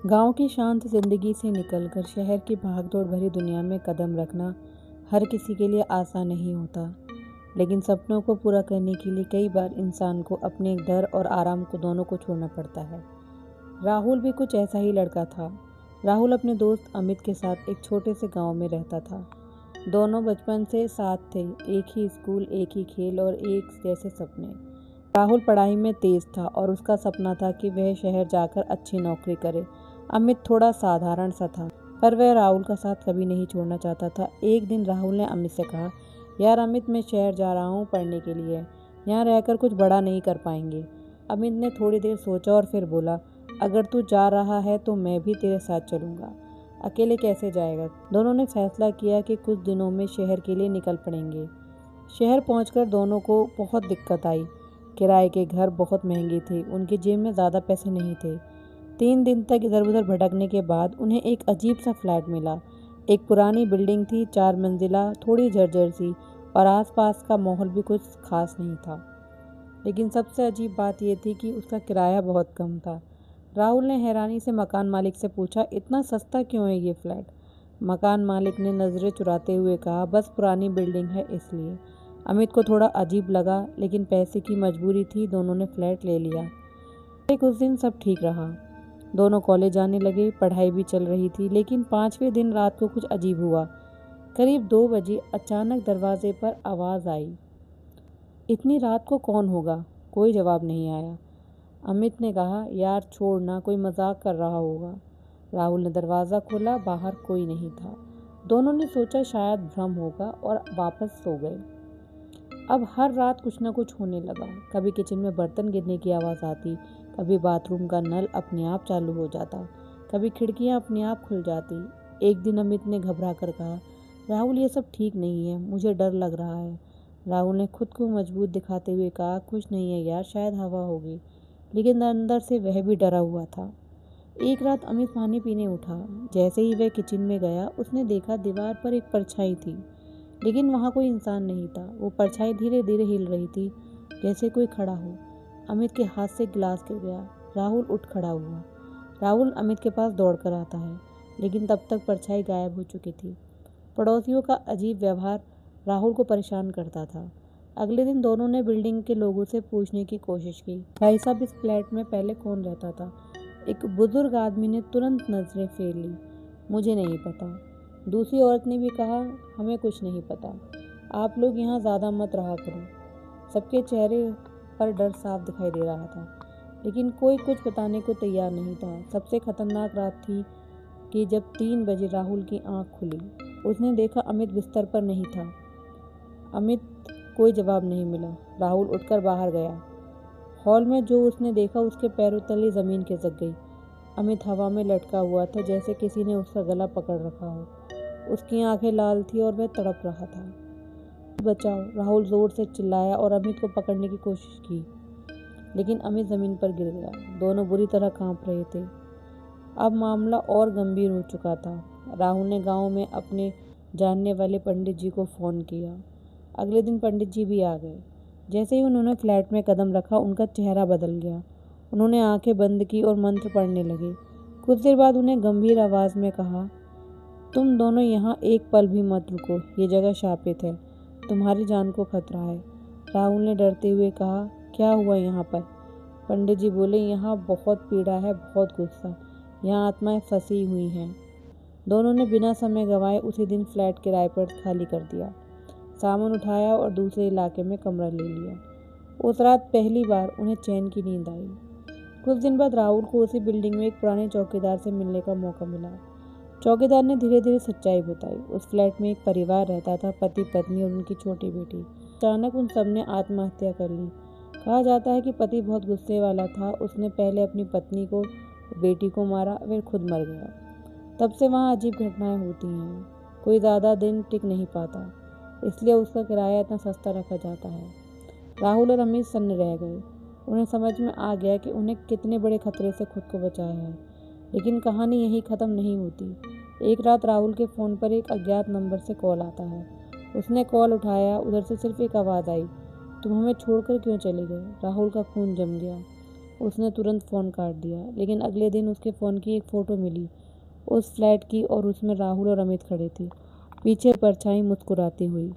गांव की शांत जिंदगी से निकलकर शहर की भागदौड़ भरी दुनिया में कदम रखना हर किसी के लिए आसान नहीं होता। लेकिन सपनों को पूरा करने के लिए कई बार इंसान को अपने डर और आराम को दोनों को छोड़ना पड़ता है। राहुल भी कुछ ऐसा ही लड़का था। राहुल अपने दोस्त अमित के साथ एक छोटे से गांव में रहता था। दोनों बचपन से साथ थे, एक ही स्कूल, एक ही खेल और एक जैसे सपने। राहुल पढ़ाई में तेज था और उसका सपना था कि वह शहर जाकर अच्छी नौकरी करे। अमित थोड़ा साधारण सा था, पर वह राहुल का साथ कभी नहीं छोड़ना चाहता था। एक दिन राहुल ने अमित से कहा, यार अमित, मैं शहर जा रहा हूँ पढ़ने के लिए। यहाँ रहकर कुछ बड़ा नहीं कर पाएंगे। अमित ने थोड़ी देर सोचा और फिर बोला, अगर तू जा रहा है तो मैं भी तेरे साथ चलूँगा। अकेले कैसे जाएगा? दोनों ने फैसला किया कि कुछ दिनों में शहर के लिए निकल पड़ेंगे। शहर पहुंचकर दोनों को बहुत दिक्कत आई। किराए के घर बहुत महंगे थे, उनकी जेब में ज़्यादा पैसे नहीं थे। 3 दिन तक इधर उधर भटकने के बाद उन्हें एक अजीब सा फ्लैट मिला। एक पुरानी बिल्डिंग थी, 4 मंजिला, थोड़ी जर्जर सी, और आसपास का माहौल भी कुछ खास नहीं था। लेकिन सबसे अजीब बात यह थी कि उसका किराया बहुत कम था। राहुल ने हैरानी से मकान मालिक से पूछा, इतना सस्ता क्यों है ये फ्लैट? मकान मालिक ने नज़रें चुराते हुए कहा, बस पुरानी बिल्डिंग है इसलिए। अमित को थोड़ा अजीब लगा, लेकिन पैसे की मजबूरी थी, दोनों ने फ्लैट ले लिया। कुछ दिन सब ठीक रहा। दोनों कॉलेज जाने लगे, पढ़ाई भी चल रही थी। लेकिन 5वें दिन रात को कुछ अजीब हुआ। करीब 2 बजे अचानक दरवाजे पर आवाज़ आई। इतनी रात को कौन होगा? कोई जवाब नहीं आया। अमित ने कहा, यार छोड़ ना, कोई मजाक कर रहा होगा। राहुल ने दरवाज़ा खोला, बाहर कोई नहीं था। दोनों ने सोचा शायद भ्रम होगा और वापस सो गए। अब हर रात कुछ न कुछ होने लगा। कभी किचन में बर्तन गिरने की आवाज़ आती, कभी बाथरूम का नल अपने आप चालू हो जाता, कभी खिड़कियां अपने आप खुल जाती। एक दिन अमित ने घबरा कर कहा, राहुल ये सब ठीक नहीं है, मुझे डर लग रहा है। राहुल ने खुद को मजबूत दिखाते हुए कहा, कुछ नहीं है यार, शायद हवा होगी। लेकिन अंदर से वह भी डरा हुआ था। एक रात अमित पानी पीने उठा। जैसे ही वह किचन में गया, उसने देखा दीवार पर एक परछाई थी, लेकिन वहाँ कोई इंसान नहीं था। वो परछाई धीरे धीरे हिल रही थी, जैसे कोई खड़ा हो। अमित के हाथ से गिलास गिर गया। राहुल उठ खड़ा हुआ। राहुल अमित के पास दौड़ कर आता है, लेकिन तब तक परछाई गायब हो चुकी थी। पड़ोसियों का अजीब व्यवहार राहुल को परेशान करता था। अगले दिन दोनों ने बिल्डिंग के लोगों से पूछने की कोशिश की, भाई साहब, इस फ्लैट में पहले कौन रहता था? एक बुजुर्ग आदमी ने तुरंत नजरें फेर ली, मुझे नहीं पता। दूसरी औरत ने भी कहा, हमें कुछ नहीं पता, आप लोग यहाँ ज़्यादा मत रहा करो। सबके चेहरे पर डर साफ दिखाई दे रहा था, लेकिन कोई कुछ बताने को तैयार नहीं था। सबसे खतरनाक रात थी कि जब 3 बजे राहुल की आंख खुली। उसने देखा अमित बिस्तर पर नहीं था। अमित कोई जवाब नहीं मिला। राहुल उठकर बाहर गया। हॉल में जो उसने देखा, उसके पैरों तले ज़मीन खिसक गई। अमित हवा में लटका हुआ था, जैसे किसी ने उसका गला पकड़ रखा हो। उसकी आंखें लाल थी और वह तड़प रहा था। बचाओ! राहुल जोर से चिल्लाया और अमित को पकड़ने की कोशिश की, लेकिन अमित जमीन पर गिर गया। दोनों बुरी तरह कांप रहे थे। अब मामला और गंभीर हो चुका था। राहुल ने गांव में अपने जानने वाले पंडित जी को फ़ोन किया। अगले दिन पंडित जी भी आ गए। जैसे ही उन्होंने फ्लैट में कदम रखा, उनका चेहरा बदल गया। उन्होंने आंखें बंद की और मंत्र पढ़ने लगे। कुछ देर बाद उन्हें गंभीर आवाज़ में कहा, तुम दोनों यहाँ एक पल भी मत रुको, ये जगह शापित है, तुम्हारी जान को खतरा है। राहुल ने डरते हुए कहा, क्या हुआ यहाँ पर? पंडित जी बोले, यहाँ बहुत पीड़ा है, बहुत गुस्सा, यहाँ आत्माएं फंसी हुई हैं। दोनों ने बिना समय गंवाए उसी दिन फ्लैट किराए पर खाली कर दिया, सामान उठाया और दूसरे इलाके में कमरा ले लिया। उस रात पहली बार उन्हें चैन की नींद आई। कुछ दिन बाद राहुल को उसी बिल्डिंग में एक पुराने चौकीदार से मिलने का मौका मिला। चौकीदार ने धीरे धीरे सच्चाई बताई। उस फ्लैट में एक परिवार रहता था, पति पत्नी और उनकी छोटी बेटी। अचानक उन सब ने आत्महत्या कर ली। कहा जाता है कि पति बहुत गुस्से वाला था, उसने पहले अपनी पत्नी को, बेटी को मारा, फिर खुद मर गया। तब से वहाँ अजीब घटनाएं होती हैं। कोई ज़्यादा दिन टिक नहीं पाता, इसलिए उसका किराया इतना सस्ता रखा जाता है। राहुल और अमित सन्न रह गए। उन्हें समझ में आ गया कि उन्हें कितने बड़े खतरे से खुद को बचाया है। लेकिन कहानी यही ख़त्म नहीं होती। एक रात राहुल के फ़ोन पर एक अज्ञात नंबर से कॉल आता है। उसने कॉल उठाया। उधर से सिर्फ एक आवाज़ आई, तुम हमें छोड़कर क्यों चले गए? राहुल का खून जम गया। उसने तुरंत फ़ोन काट दिया। लेकिन अगले दिन उसके फ़ोन की एक फ़ोटो मिली, उस फ्लैट की, और उसमें राहुल और अमित खड़े थे, पीछे परछाई मुस्कुराती हुई।